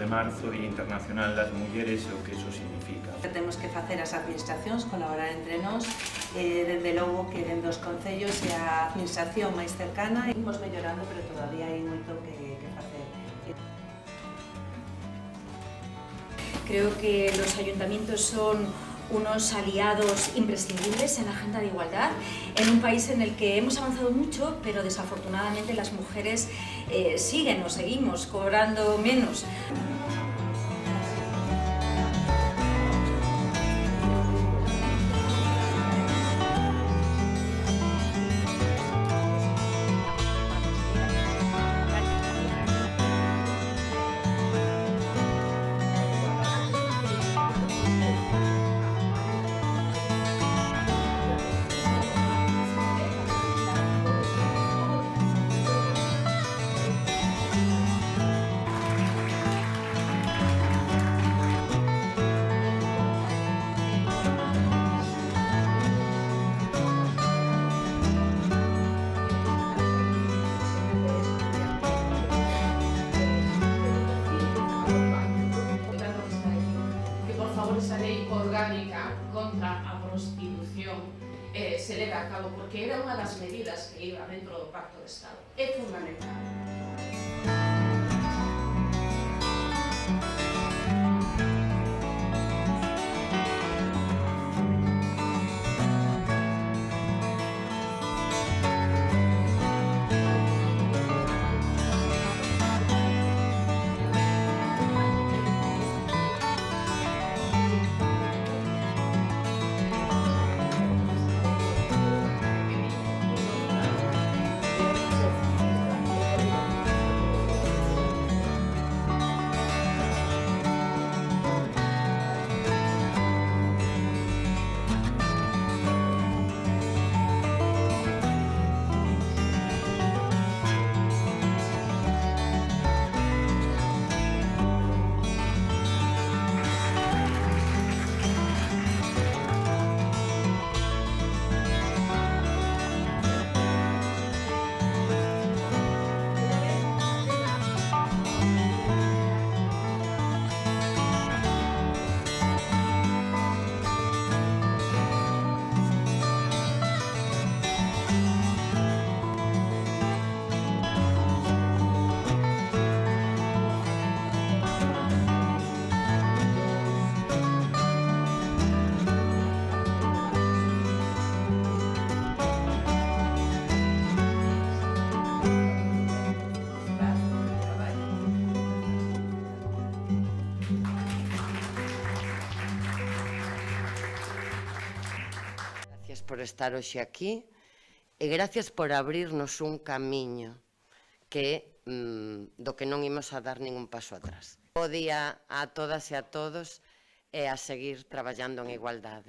marzo, Día Internacional das Mulleres, e o que iso significa. Temos que facer as administracións, colaborar entre nós, dende logo que dende os concellos e a administración máis cercana. Imos mellorando, pero todavía hai moito que facer. Creo que los ayuntamientos son unos aliados imprescindibles en la agenda de igualdad, en un país en el que hemos avanzado mucho, pero desafortunadamente las mujeres siguen o seguimos cobrando menos. Esa lei orgánica contra a prostitución se leve a cabo, porque era unha das medidas que iba dentro do Pacto de Estado. É fundamental. Gracias por estar hoxe aquí e gracias por abrirnos un camiño que do que non imos a dar ningún paso atrás. Bo día a todas e a todos e a seguir traballando en igualdade.